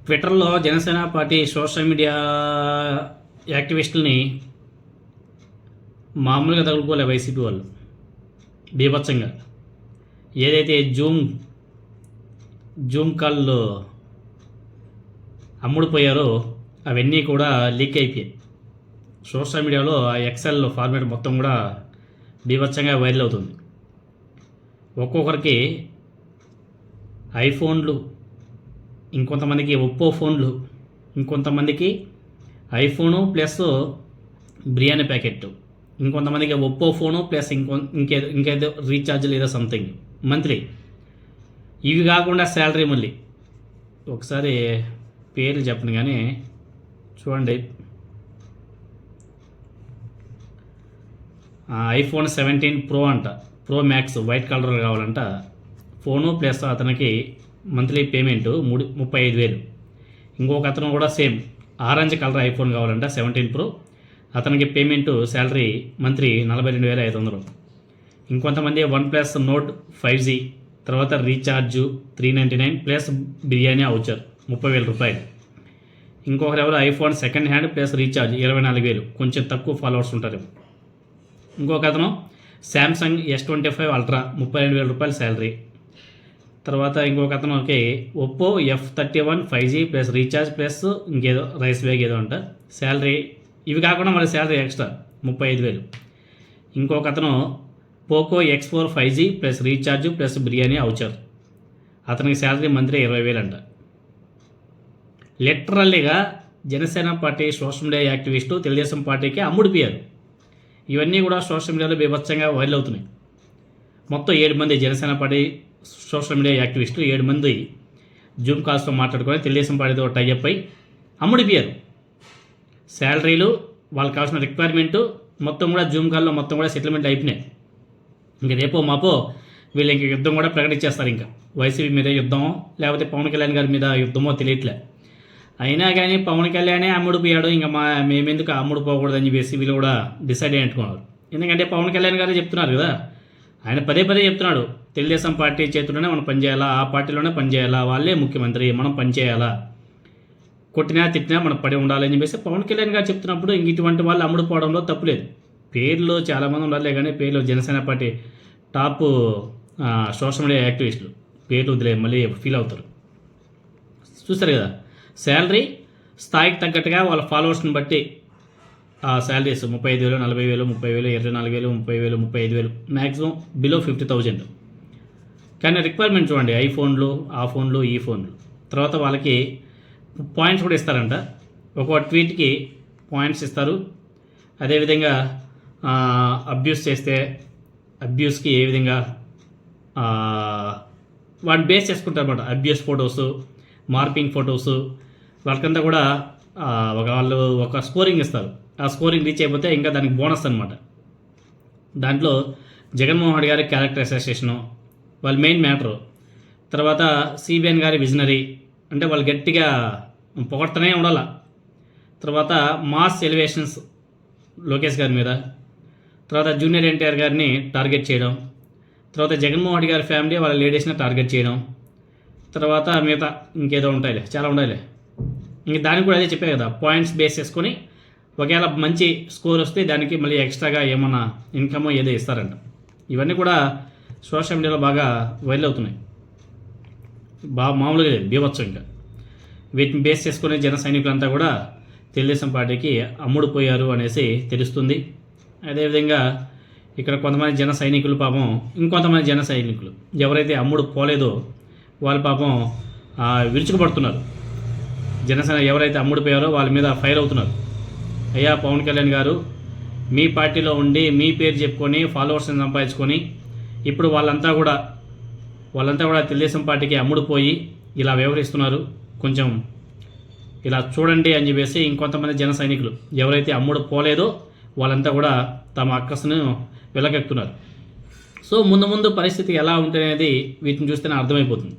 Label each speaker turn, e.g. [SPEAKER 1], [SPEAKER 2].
[SPEAKER 1] ట్విట్టర్లో Janasena party social media యాక్టివిస్టులని మామూలుగా తగులుకోలే YCP వాళ్ళు బీభత్సంగా. ఏదైతే జూమ్ కాల్లో అమ్ముడుపోయారో అవన్నీ కూడా లీక్ అయిపోయాయి సోషల్ మీడియాలో. ఆ ఎక్సెల్ ఫార్మేట్ మొత్తం కూడా బీభత్సంగా వైరల్ అవుతుంది. ఒక్కొక్కరికి ఐఫోన్లు, ఇంకొంతమందికి ఒప్పో ఫోన్లు, ఇంకొంతమందికి ఐఫోను ప్లస్ బిర్యానీ ప్యాకెట్, ఇంకొంతమందికి ఒప్పో ఫోను ప్లస్ ఇంకేదో రీఛార్జ్ లేదా సంథింగ్ మంత్లీ. ఇవి కాకుండా శాలరీ మళ్ళీ ఒకసారి పేర్లు చెప్పను కానీ చూడండి. ఐఫోన్ 17 ప్రో అంట, ప్రో మ్యాక్స్ వైట్ కలర్ కావాలంట ఫోను, ప్లస్ అతనికి మంత్లీ పేమెంట్ 35,000. ఇంకొక అతను కూడా సేమ్ ఆరెంజ్ కలర్ ఐఫోన్ కావాలంట 17 ప్రో, అతనికి పేమెంట్ శాలరీ మంత్లీ 42,500. ఇంకొంతమంది OnePlus Nord 5G, తర్వాత రీఛార్జు 399 ప్లస్ బిర్యానీ అవుచర్ 30,000 రూపాయలు. ఇంకొకరు ఎవరు iPhone second hand plus recharge 24,000, కొంచెం తక్కువ ఫాలోవర్స్ ఉంటారు. ఇంకొక అతను శాంసంగ్ S25 అల్ట్రా 32,000 రూపాయలు శాలరీ. తర్వాత ఇంకొక అతనికి Oppo F31 5G plus recharge plus ఇంకేదో రైస్ బ్యాగ్ ఏదో అంట శాలరీ. ఇవి కాకుండా మరి శాలరీ ఎక్స్ట్రా 35,000. ఇంకొక అతను Poco X4 5G plus recharge plus biryani voucher, అతనికి శాలరీ మంత్లీ 20,000 అంట. లిటరల్లీగా Janasena party social media activist Telugu Desam పార్టీకి అమ్ముడిపోయారు. ఇవన్నీ కూడా సోషల్ మీడియాలో బీభత్సంగా వైరల్ అవుతున్నాయి. మొత్తం 7 మంది జనసేన పార్టీ సోషల్ మీడియా యాక్టివిస్టులు 7 మంది జూమ్ కాల్స్తో మాట్లాడుకొని తెలుగుదేశం పార్టీతో టైఅప్ అయి అమ్ముడిపోయారు. శాలరీలు, వాళ్ళకి కావాల్సిన రిక్వైర్మెంటు మొత్తం కూడా జూమ్ కాల్లో మొత్తం కూడా సెటిల్మెంట్ అయిపోయినాయి. ఇంక రేపో మాపో వీళ్ళు ఇంక యుద్ధం కూడా ప్రకటించేస్తారు. ఇంకా వైసీపీ మీద యుద్ధమో లేకపోతే పవన్ కళ్యాణ్ గారి మీద యుద్ధమో తెలియట్లే. అయినా కానీ పవన్ కళ్యాణే అమ్ముడిపోయాడు, ఇంకా మేమెందుకు అమ్ముడుపోకూడదని చెప్పేసి వీళ్ళు కూడా డిసైడ్ అయ్యుకున్నారు. ఎందుకంటే పవన్ కళ్యాణ్ గారే చెప్తున్నారు కదా, ఆయన పదే చెప్తున్నాడు తెలుగుదేశం పార్టీ చేతుల్లోనే మనం పనిచేయాలా, ఆ పార్టీలోనే పనిచేయాలా, వాళ్ళే ముఖ్యమంత్రి, మనం పనిచేయాలా, కొట్టినా తిట్టినా మనం పడి ఉండాలని చెప్పేసి పవన్ కళ్యాణ్ గారు చెప్తున్నప్పుడు ఇంక ఇటువంటి వాళ్ళు అమ్ముడుపోవడంలో తప్పులేదు. పేర్లు చాలామంది ఉండాలే కానీ పేర్లు Janasena party top social media యాక్టివిస్టులు పేర్లు వదిలే మళ్ళీ ఫీల్ అవుతారు. చూస్తారు కదా, శాలరీ స్థాయికి తగ్గట్టుగా వాళ్ళ ఫాలోవర్స్ని బట్టి ఆ శాలరీస్ 35,000, 40,000, 30,000, 24,000, 30,000, 35,000, మ్యాక్సిమం బిలో 50,000. కానీ రిక్వైర్మెంట్ చూడండి, ఐఫోన్లు, ఆ ఫోన్లు, ఈ ఫోన్లు. తర్వాత వాళ్ళకి పాయింట్స్ కూడా ఇస్తారంట, ఒక్కో ట్వీట్కి పాయింట్స్ ఇస్తారు. అదేవిధంగా అబ్యూస్ చేస్తే అబ్యూస్కి ఏ విధంగా వాటిని బేస్ చేసుకుంటారు అన్నమాట. అబ్యూస్ ఫొటోసు, మార్పింగ్ ఫొటోసు, వాళ్ళకంతా కూడా వాళ్ళు ఒక స్కోరింగ్ ఇస్తారు. ఆ స్కోరింగ్ రీచ్ అయిపోతే ఇంకా దానికి బోనస్ అనమాట. దాంట్లో జగన్మోహన్ రెడ్డి గారి క్యారెక్టర్ అసోసియేషను వాళ్ళ మెయిన్ మ్యాటరు. తర్వాత సిబిఎన్ గారి విజనరీ, అంటే వాళ్ళు గట్టిగా పొగడుతూనే ఉండాల. తర్వాత మాస్ ఎలివేషన్స్ లోకేష్ గారి మీద, తర్వాత జూనియర్ ఎన్టీఆర్ గారిని టార్గెట్ చేయడం, తర్వాత జగన్మోహన్ రెడ్డి గారి ఫ్యామిలీ వాళ్ళ లేడీస్ని టార్గెట్ చేయడం, తర్వాత మిగతా ఇంకేదో ఉంటాయిలే, చాలా ఉంటాయిలే. ఇంక దానికి కూడా అదే చెప్పే కదా, పాయింట్స్ బేస్ చేసుకొని ఒకవేళ మంచి స్కోర్ వస్తే దానికి మళ్ళీ ఎక్స్ట్రాగా ఏమన్నా ఇన్కమ్ ఏదో ఇస్తారంట. ఇవన్నీ కూడా సోషల్ మీడియాలో బాగా వైరల్ అవుతున్నాయి. మామూలుగా లేదు, బీభత్సం. ఇంకా వీటిని బేస్ చేసుకునే జన సైనికులంతా కూడా తెలుగుదేశం పార్టీకి అమ్ముడుపోయారు అనేసి తెలుస్తుంది. అదేవిధంగా ఇక్కడ కొంతమంది జన సైనికులు పాపం, ఇంకొంతమంది జన సైనికులు ఎవరైతే అమ్ముడు పోలేదో వాళ్ళు పాపం విరుచుకుపడుతున్నారు. జనసేన ఎవరైతే అమ్ముడిపోయారో వాళ్ళ మీద ఫైర్ అవుతున్నారు. అయ్యా పవన్ కళ్యాణ్ గారు, మీ పార్టీలో ఉండి మీ పేరు చెప్పుకొని ఫాలోవర్స్ని సంపాదించుకొని ఇప్పుడు వాళ్ళంతా కూడా తెలుగుదేశం పార్టీకి అమ్ముడుపోయి ఇలా వ్యవహరిస్తున్నారు, కొంచెం ఇలా చూడండి అని చెప్పేసి ఇంకొంతమంది జన సైనికులు ఎవరైతే అమ్ముడు పోలేదో వాళ్ళంతా కూడా తమ అక్కసును వెలకెక్కుతున్నారు. సో ముందు పరిస్థితి ఎలా ఉంటుందనేది వీటిని చూస్తేనే అర్థమైపోతుంది.